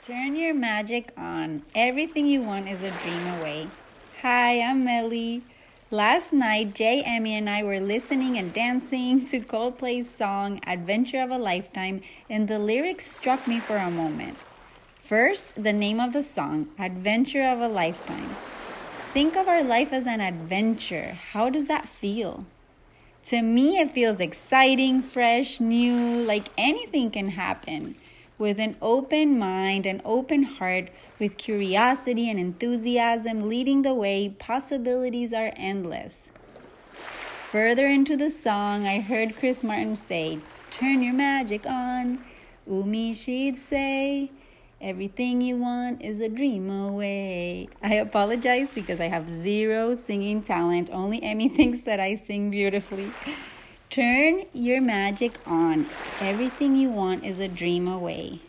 Turn your magic on. Everything you want is a dream away. Hi, I'm Meli. Last night, Jay, Emmy, and I were listening and dancing to Coldplay's song Adventure of a Lifetime, and the lyrics struck me for a moment. First, the name of the song, Adventure of a Lifetime. Think of our life as an adventure. How does that feel? To me, it feels exciting, fresh, new, like anything can happen. With an open mind and open heart, with curiosity and enthusiasm leading the way, possibilities are endless. Further into the song, I heard Chris Martin say, "Turn your magic on." Umi she'd say, "Everything you want is a dream away." I apologize because I have zero singing talent. Only Emmy thinks that I sing beautifully. Turn your magic on. Everything you want is a dream away.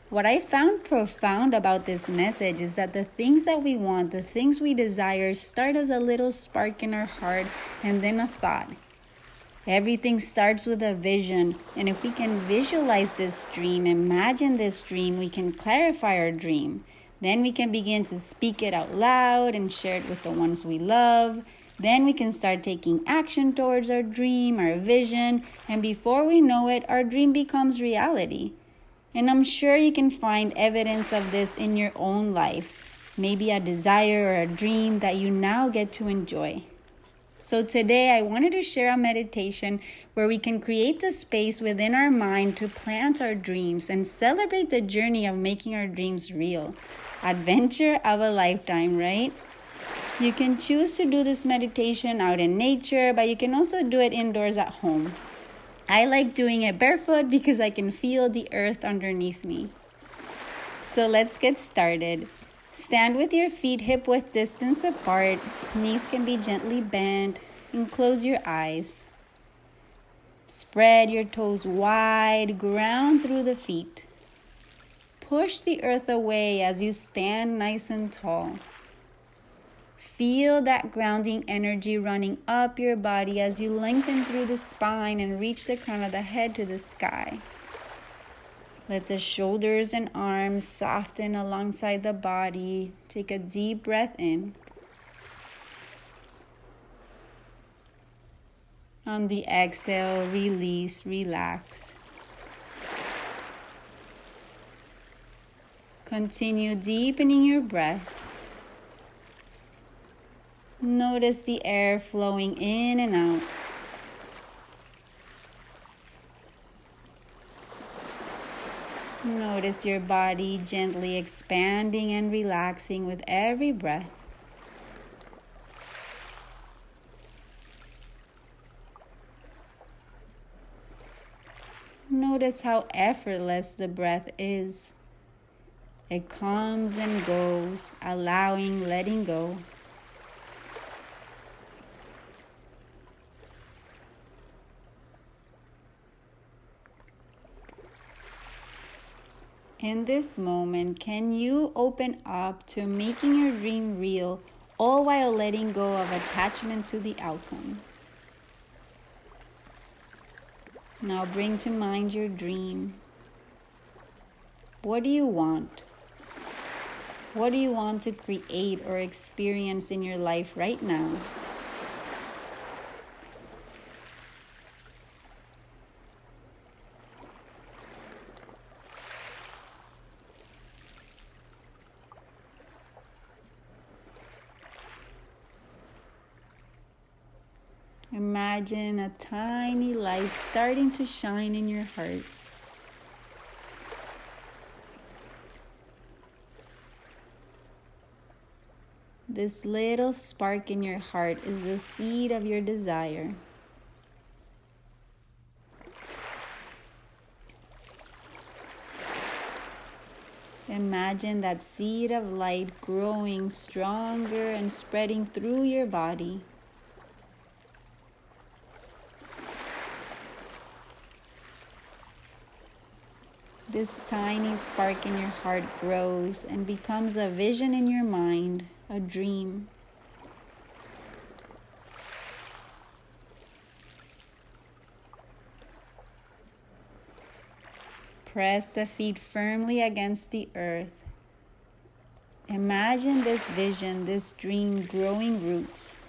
What I found profound about this message is that the things that we want, the things we desire, start as a little spark in our heart and then a thought. Everything starts with a vision, and if we can visualize this dream, imagine this dream, we can clarify our dream. Then we can begin to speak it out loud and share it with the ones we love. Then we can start taking action towards our dream, our vision, and before we know it, our dream becomes reality. And I'm sure you can find evidence of this in your own life. Maybe a desire or a dream that you now get to enjoy. So today I wanted to share a meditation where we can create the space within our mind to plant our dreams and celebrate the journey of making our dreams real. Adventure of a lifetime, right? You can choose to do this meditation out in nature, but you can also do it indoors at home. I like doing it barefoot because I can feel the earth underneath me. So let's get started. Stand with your feet hip-width distance apart, knees can be gently bent, and close your eyes. Spread your toes wide, ground through the feet. Push the earth away as you stand nice and tall. Feel that grounding energy running up your body as you lengthen through the spine and reach the crown of the head to the sky. Let the shoulders and arms soften alongside the body. Take a deep breath in. On the exhale, release, relax. Continue deepening your breath. Notice the air flowing in and out. Notice your body gently expanding and relaxing with every breath. Notice how effortless the breath is. It comes and goes, allowing, letting go. In this moment, can you open up to making your dream real, all while letting go of attachment to the outcome? Now bring to mind your dream. What do you want? What do you want to create or experience in your life right now? Imagine a tiny light starting to shine in your heart. This little spark in your heart is the seed of your desire. Imagine that seed of light growing stronger and spreading through your body. This tiny spark in your heart grows and becomes a vision in your mind, a dream. Press the feet firmly against the earth. Imagine this vision, this dream growing roots.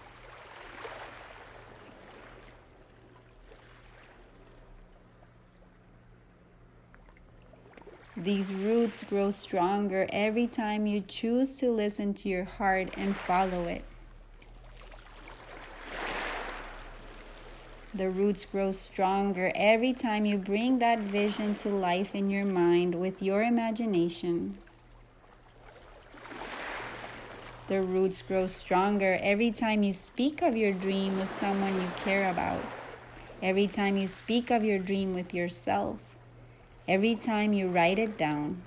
These roots grow stronger every time you choose to listen to your heart and follow it. The roots grow stronger every time you bring that vision to life in your mind with your imagination. The roots grow stronger every time you speak of your dream with someone you care about. Every time you speak of your dream with yourself. Every time you write it down.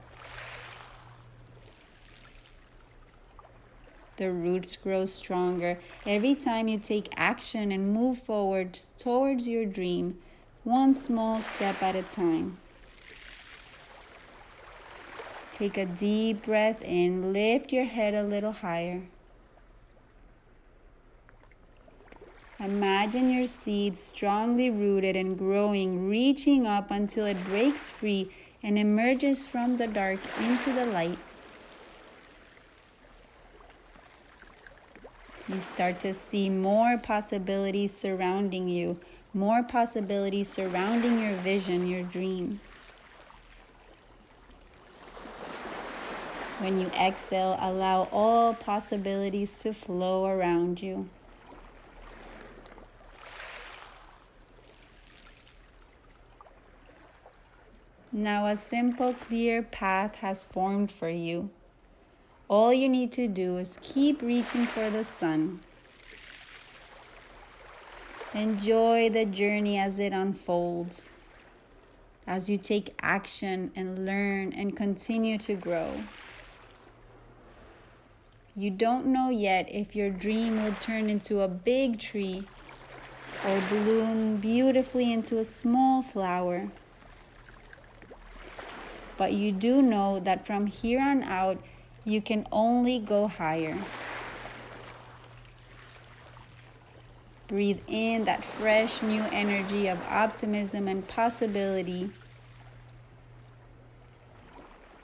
The roots grow stronger every time you take action and move forward towards your dream, one small step at a time. Take a deep breath in, lift your head a little higher. Imagine your seed strongly rooted and growing, reaching up until it breaks free and emerges from the dark into the light. You start to see more possibilities surrounding you, more possibilities surrounding your vision, your dream. When you exhale, allow all possibilities to flow around you. Now a simple, clear path has formed for you. All you need to do is keep reaching for the sun. Enjoy the journey as it unfolds, as you take action and learn and continue to grow. You don't know yet if your dream will turn into a big tree or bloom beautifully into a small flower. But you do know that from here on out, you can only go higher. Breathe in that fresh new energy of optimism and possibility.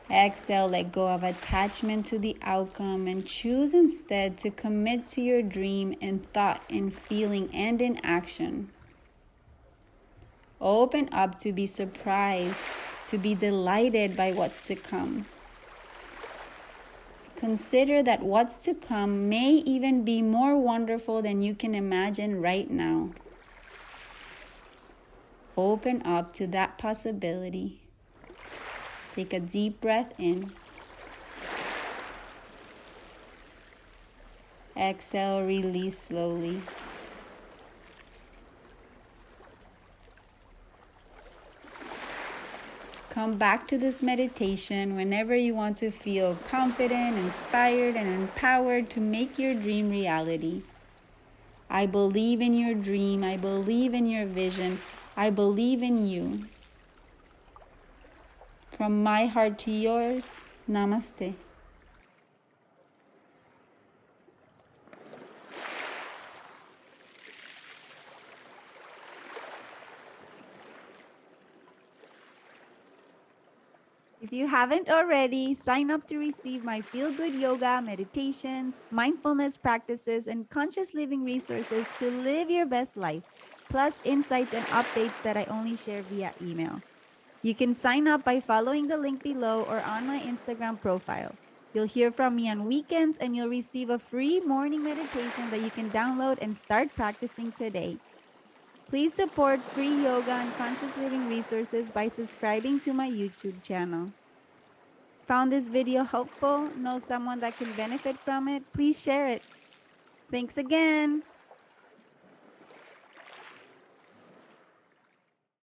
Exhale, let go of attachment to the outcome and choose instead to commit to your dream in thought, in feeling, and in action. Open up to be surprised, to be delighted by what's to come. Consider that what's to come may even be more wonderful than you can imagine right now. Open up to that possibility. Take a deep breath in. Exhale, release slowly. Come back to this meditation whenever you want to feel confident, inspired, and empowered to make your dream reality. I believe in your dream. I believe in your vision. I believe in you. From my heart to yours, namaste. If you haven't already, sign up to receive my feel-good yoga, meditations, mindfulness practices, and conscious living resources to live your best life, plus insights and updates that I only share via email. You can sign up by following the link below or on my Instagram profile. You'll hear from me on weekends and you'll receive a free morning meditation that you can download and start practicing today. Please support free yoga and conscious living resources by subscribing to my YouTube channel. Found this video helpful? Know someone that can benefit from it? Please share it. Thanks again.